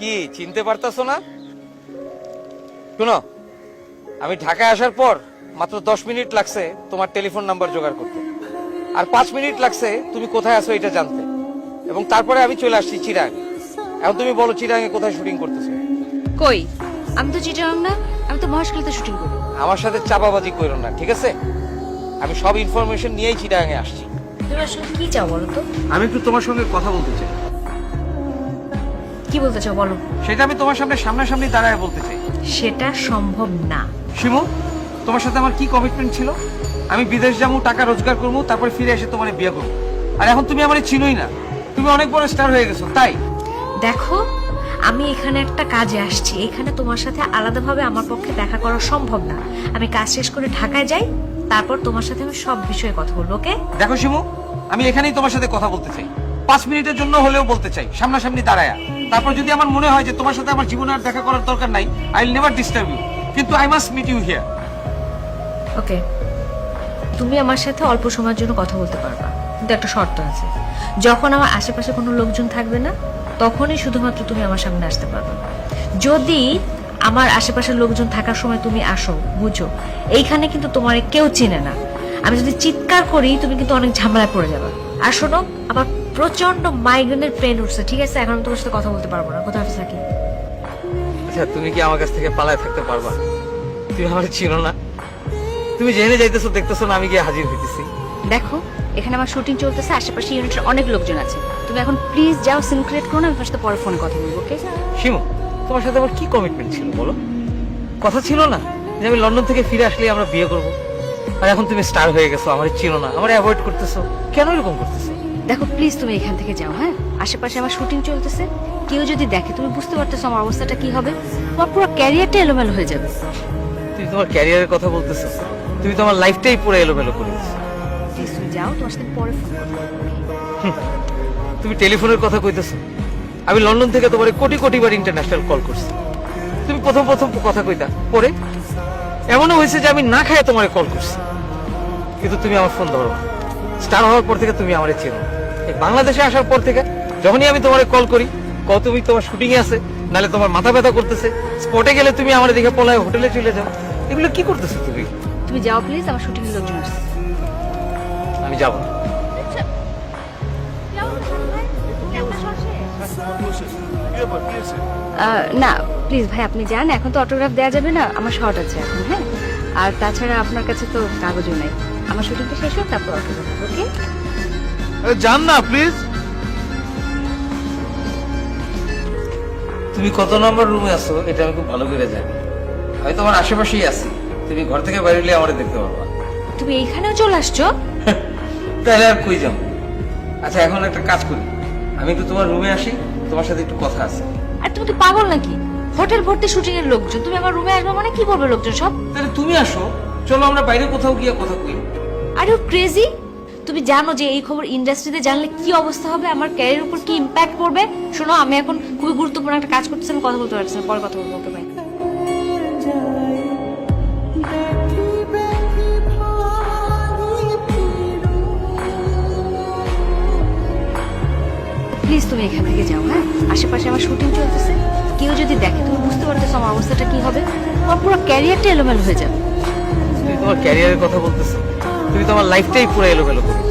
কি চিনতে পারতাছো না? শুনো, আমি ঢাকায় আসার পর মাত্র 10 মিনিট লাগছে তোমার টেলিফোন নাম্বার জোগাড় করতে, আর 5 মিনিট লাগছে তুমি কোথায় আছো এটা জানতে, এবং তারপরে আমি চলে আসছি চিরাং। এখন তুমি বলো চিরাঙে কোথায় শুটিং করতেছো? কই, আমি তো চিটাগাং না, আমি তো মহেশখালীতে শুটিং করি। আমার সাথে চাপাবাজি করো না, ঠিক আছে? আমি সব ইনফরমেশন নিয়েই চিরাঙে আসছি। তুমি আসলে কি চাও বলো তো? আমি একটু তোমার সঙ্গে কথা বলতে চাই। কি বলতে চাও বলো? সেটা আমি তোমার সামনে সামনাসামনি দাঁড়ায় বলতে চাই। সেটা সম্ভব না। শিমু, তোমার সাথে আমার কি কমিটমেন্ট ছিল? আমি বিদেশ যাবো, টাকা রোজগার করবো, তারপরে ফিরে এসে তোমার বিয়ে করবো। আর এখন তুমি আমার চিনোই না, তুমি অনেক বড় স্টার হয়ে গেছো। তাই দেখো, আমি এখানে একটা কাজে আসছি, এখানে তোমার সাথে আলাদাভাবে আমার পক্ষে দেখা করা সম্ভব না। আমি কাজ শেষ করে ঢাকায় যাই, তারপর তোমার সাথে আমি সব বিষয়ে কথা বলবো। ওকে? দেখো শিমু, আমি এখানেই তোমার সাথে কথা বলতে চাই, 5 মিনিটের জন্য হলেও বলতে চাই, সামনাসামনি দাঁড়ায়া। তারপর যদি আমার মনে হয় যে তোমার সাথে আমার জীবনে আর দেখা করার দরকার নাই, I will never disturb you, কিন্তু I must meet you here. Okay, তুমি আমার সাথে অল্প সময়ের জন্য কথা বলতে পারবা, কিন্তু একটা শর্ত আছে। যখন আমার আশেপাশে কোনো লোকজন থাকবে না, তখনই শুধুমাত্র তুমি আমার সামনে আসতে পারবে। যদি আমার আশেপাশের লোকজন থাকার সময় তুমি আসো, বুঝো এইখানে কিন্তু তোমার কেউ চিনে না। আমি যদি চিৎকার করি, তুমি কিন্তু অনেক ঝামেলায় পড়ে যাবে। আর শোনো, আমার প্রচন্ড মাইগ্রেনের পেন উঠছে, ঠিক আছে? এখন আমি তোমার সাথে কথা বলতে পারবো না। কোথায় অফিস থাকি? আচ্ছা, তুমি কি আমার কাছ থেকে পালায় থাকতে পারবা? তুমি আমার চিনো না, তুমি জেনে যাইতেছো, দেখতেছো না আমি গিয়ে হাজির হইতেছি। দেখো, এখানে আমার শুটিং চলতেছে, আশেপাশে ইউনিটের অনেক লোকজন আছে। তুমি এখন প্লিজ যাও, সিন ক্রিয়েট করো না, আমি তোমার সাথে পরে ফোনে কথা বলবো। ওকে? শিমু, তোমার সাথে আমার কি কমিটমেন্ট ছিল বলো? কথা ছিল না যে আমি লন্ডন থেকে ফিরে আসলেই আমরা বিয়ে করব? আর এখন তুমি স্টার হয়ে গেছো, আমার চিনো না, আমার অ্যাভয়েড করতেছো, কেন এরকম করতেছো? দেখো প্লিজ, তুমি এখান থেকে যাও। হ্যাঁ, আশেপাশে আমার শুটিং চলতেছে, কেউ যদি দেখে, তুমি বুঝতে পারতেছো আমার অবস্থাটা কি হবে। তোমার পুরো ক্যারিয়ারটা এলোমেলো হয়ে যাবে। তুমি তোমার ক্যারিয়ারের কথা বলতেছো, তুমি তোমার লাইফটাই পুরো এলোমেলো করে দিচ্ছো। প্লিজ তুমি যাও, তোমার সাথে পরে ফোন করবো। তুমি টেলিফোনের কথা কইতেছো, আমি লন্ডন থেকে তোমার কোটি কোটি বার ইন্টারন্যাশনাল কল করছি, তুমি প্রথম প্রথম কথা কইতা, পরে এমনও হয়েছে যে আমি না খায় তোমার কল করছি, কিন্তু তুমি আমার ফোন ধরো। স্টার হওয়ার পর থেকে তুমি আমারে চেনো। এই বাংলাদেশে আসার পর থেকে যখনই আমি তোমারে কল করি, তুমি তোমার শুটিং এ আছে, নালে তোমার মাথা ব্যথা করতেছে, স্পটে গেলে তুমি আমার দেখে পলায় হোটেলে চলে যাও। এগুলো কি করতেছো তুমি? তুমি যাও প্লিজ, আমার শুটিং এর লোকজন আসছে। আমি যাবো না। না প্লিজ ভাই, আপনি যান, এখন তো অটোগ্রাফ দেওয়া যাবে না, আমার শর্ট আছে এখন। হ্যাঁ, আর তাছাড়া আপনার কাছে তো কাগজও নাই। আমার শুটিংটা শেষ হোক, তারপর অটোগ্রাফ। ওকে? যান না প্লিজ। তুমি কত নম্বর রুমে আছো এটা আমি খুব ভালো করে জানি, আমি তোমার আশেপাশেই আছি, তুমি ঘর থেকে বাইরে আমারে দেখতে পারবা। তুমি এইখানেও চলে আসছো? তাহলে আর কই যাবো? আচ্ছা, এখন একটা কাজ করি, আমি একটু তোমার রুমে আসি, তোমার সাথে একটু কথা আছে। আর তুমি কি পাগল নাকি? হোটেল ভর্তি শুটিং এর লোকজন, তুমি আমার রুমে আসবে মানে কি বলবে লোকজন সব? তাহলে তুমি আসো, চলো আমরা বাইরে কোথাও গিয়ে কথা কই। Are you crazy? তুমি জানো যে এই খবর ইন্ডাস্ট্রিতে জানলে কি অবস্থা হবে, আমার ক্যারিয়ারের উপর কি ইম্প্যাক্ট পড়বে? শোনো, আমি এখন খুবই গুরুত্বপূর্ণ একটা কাজ করতেছি, আমি কথা বলতে পারছি না, পরে কথা বলবো। Okay bye. প্লিজ তুমি এখান থেকে যাও। হ্যাঁ, আশেপাশে আমার শুটিং চলতেছে, কেউ যদি দেখে, তুমি বুঝতে পারতেছো আমার অবস্থাটা কি হবে। আমার পুরো ক্যারিয়ারটা এলোমেলো হয়ে যাবে। তুমি তোমার ক্যারিয়ারের কথা বলতেছো, তুমি তোমার লাইফটাই পুরো এলোমেলো করে দিচ্ছো।